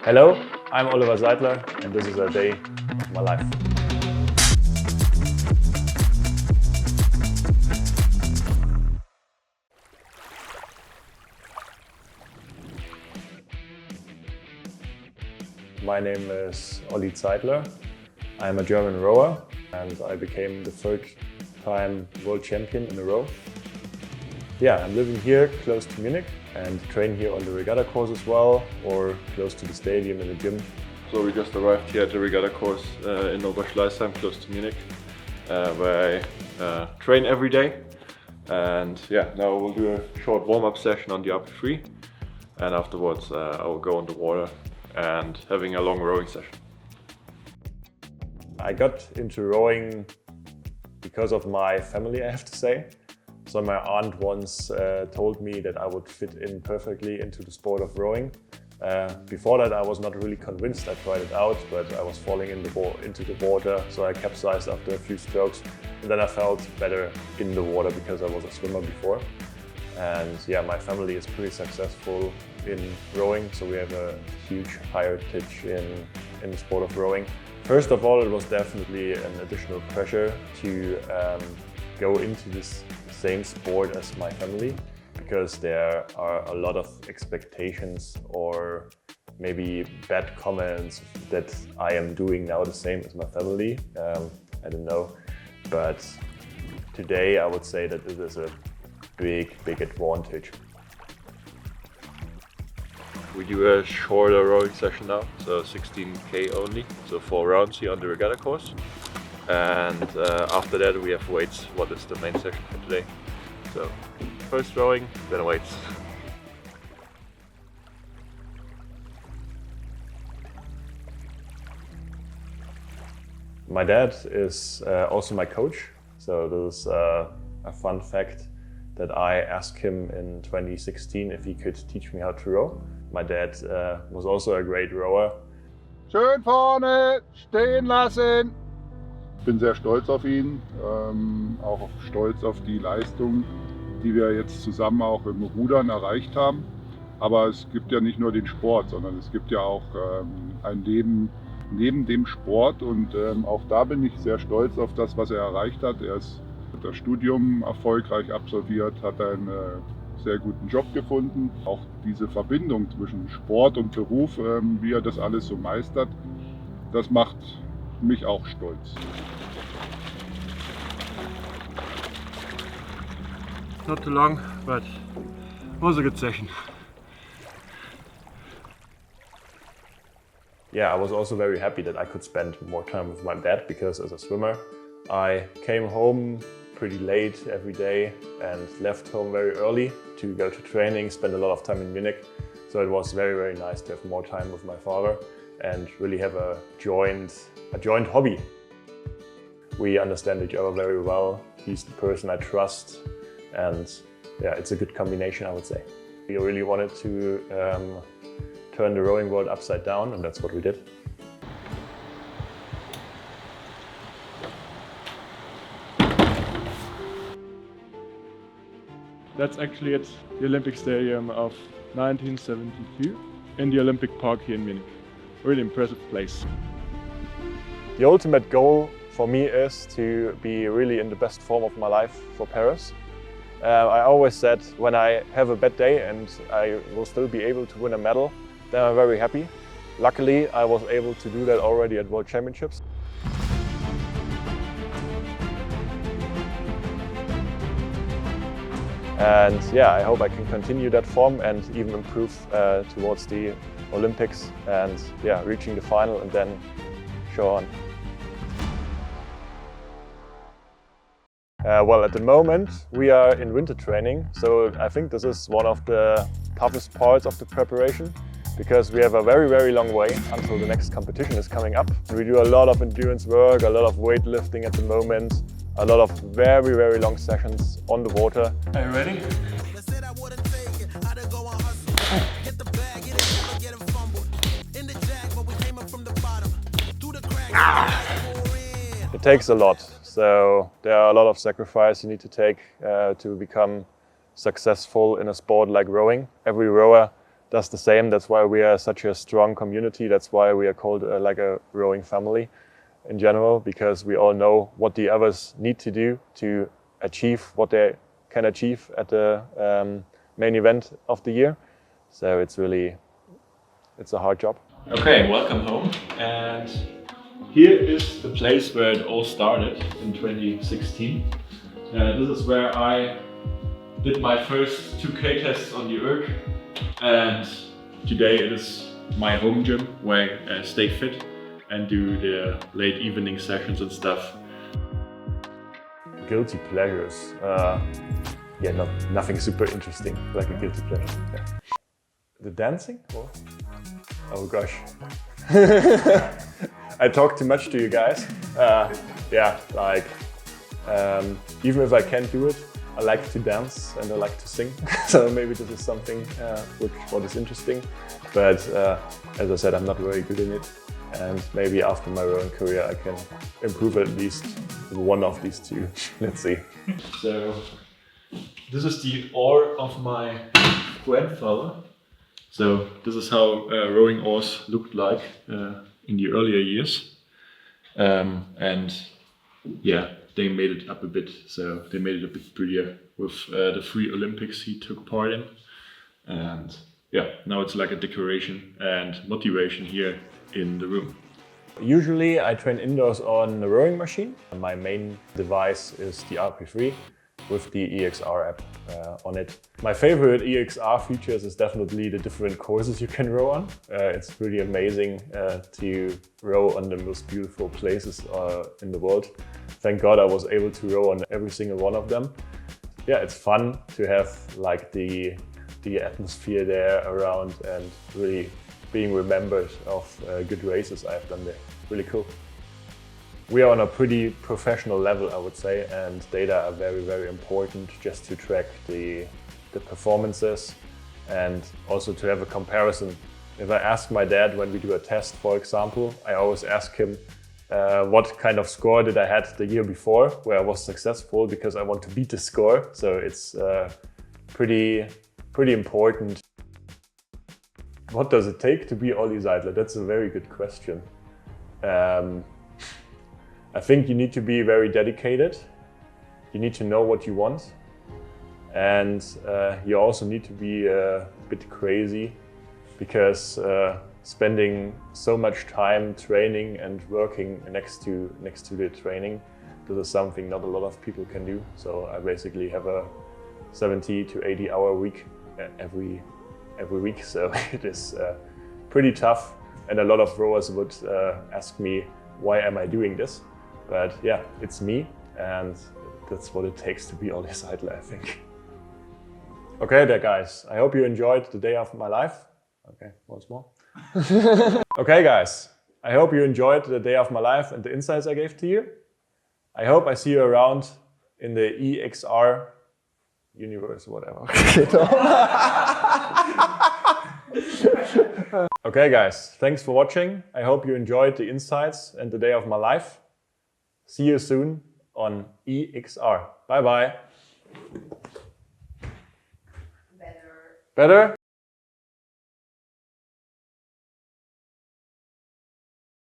Hello, I'm Oliver Zeidler and this is a day of my life. My name is Olli Zeidler. I'm a German rower and I became the third-time world champion in a row. Yeah, I'm living here close to Munich and train here on the regatta course as well, or close to the stadium in the gym. So we just arrived here at the regatta course in Oberschleißheim, close to Munich, where I train every day. And yeah, now we'll do a short warm-up session on the RP3, and afterwards I will go on the water and having a long rowing session. I got into rowing because of my family, I have to say. So my aunt once told me that I would fit in perfectly into the sport of rowing. Before that I was not really convinced. I tried it out, but I was falling into the water, so I capsized after a few strokes. And then I felt better in the water because I was a swimmer before. And yeah, my family is pretty successful in rowing, so we have a huge heritage in the sport of rowing. First of all, it was definitely an additional pressure to go into this same sport as my family, because there are a lot of expectations or maybe bad comments that I am doing now the same as my family. I don't know, but today I would say that it is a big advantage. We do a shorter rowing session now, so 16k only, so 4 rounds here on the regatta course. And after that we have weights, what is the main session for today. So first rowing, then weights. My dad is also my coach, so this is a fun fact that I asked him in 2016 if he could teach me how to row. My dad was also a great rower. Schön vorne, stehen lassen! Ich bin sehr stolz auf ihn, auch stolz auf die Leistung, die wir jetzt zusammen auch im Rudern erreicht haben. Aber es gibt ja nicht nur den Sport, sondern es gibt ja auch ein Leben neben dem Sport, und auch da bin ich sehr stolz auf das, was er erreicht hat. Er hat das Studium erfolgreich absolviert, hat einen sehr guten Job gefunden. Auch diese Verbindung zwischen Sport und Beruf, wie er das alles so meistert, das macht mich auch stolz. Not too long, but was a good session. Yeah, I was also very happy that I could spend more time with my dad, because as a swimmer I came home pretty late every day and left home very early to go to training, spend a lot of time in Munich. So it was very nice to have more time with my father and really have a joint hobby. We understand each other very well. He's the person I trust, and yeah, it's a good combination, I would say. We really wanted to turn the rowing world upside down, and that's what we did. That's actually at the Olympic Stadium of 1972 in the Olympic Park here in Munich. Really impressive place. The ultimate goal for me is to be really in the best form of my life for Paris. I always said when I have a bad day and I will still be able to win a medal, then I'm very happy. Luckily, I was able to do that already at World Championships. And yeah, I hope I can continue that form and even improve towards the Olympics, and yeah, reaching the final and then show on. Well, at the moment we are in winter training, so I think this is one of the toughest parts of the preparation, because we have a very long way until the next competition is coming up. We do a lot of endurance work, a lot of weightlifting at the moment, a lot of very long sessions on the water. Are you ready? It takes a lot, so there are a lot of sacrifices you need to take to become successful in a sport like rowing. Every rower does the same. That's why we are such a strong community. That's why we are called like a rowing family in general, because we all know what the others need to do to achieve what they can achieve at the main event of the year. So it's a hard job. Okay, welcome home. And here is the place where it all started in 2016. This is where I did my first 2K tests on the erg, and today it is my home gym where I stay fit and do the late evening sessions and stuff. Guilty pleasures. Yeah, nothing super interesting, like a guilty pleasure. Yeah. The dancing? Oh gosh. I talk too much to you guys. Yeah, like even if I can't do it, I like to dance and I like to sing. So maybe this is something what is interesting. But as I said, I'm not very good in it. And maybe after my rowing career, I can improve at least one of these two. Let's see. So this is the oar of my grandfather. So this is how rowing oars looked like in the earlier years. And yeah, they made it up a bit. So they made it a bit prettier with the 3 Olympics he took part in. And yeah, now it's like a decoration and motivation here in the room. Usually I train indoors on the rowing machine. My main device is the RP3 with the EXR app on it. My favorite EXR features is definitely the different courses you can row on. It's really amazing to row on the most beautiful places in the world. Thank God I was able to row on every single one of them. Yeah, it's fun to have like the atmosphere there around and really being remembered of good races I've done there. Really cool. We are on a pretty professional level, I would say, and data are very, very important just to track the performances and also to have a comparison. If I ask my dad when we do a test, for example, I always ask him what kind of score did I had the year before where I was successful, because I want to beat the score. So it's pretty important. What does it take to be Olli Zeidler? That's a very good question. I think you need to be very dedicated. You need to know what you want. And you also need to be a bit crazy, because spending so much time training and working next to the training, this is something not a lot of people can do. So I basically have a 70 to 80 hour week every week, so it is pretty tough, and a lot of rowers would ask me, why am I doing this? But yeah, it's me, and that's what it takes to be Olli Zeidler, I think. Okay there guys, I hope you enjoyed the day of my life. Okay, once more. Okay guys, I hope you enjoyed the day of my life and the insights I gave to you. I hope I see you around in the EXR universe, whatever. Okay guys, thanks for watching. I hope you enjoyed the insights and the day of my life. See you soon on EXR. Bye bye. Better?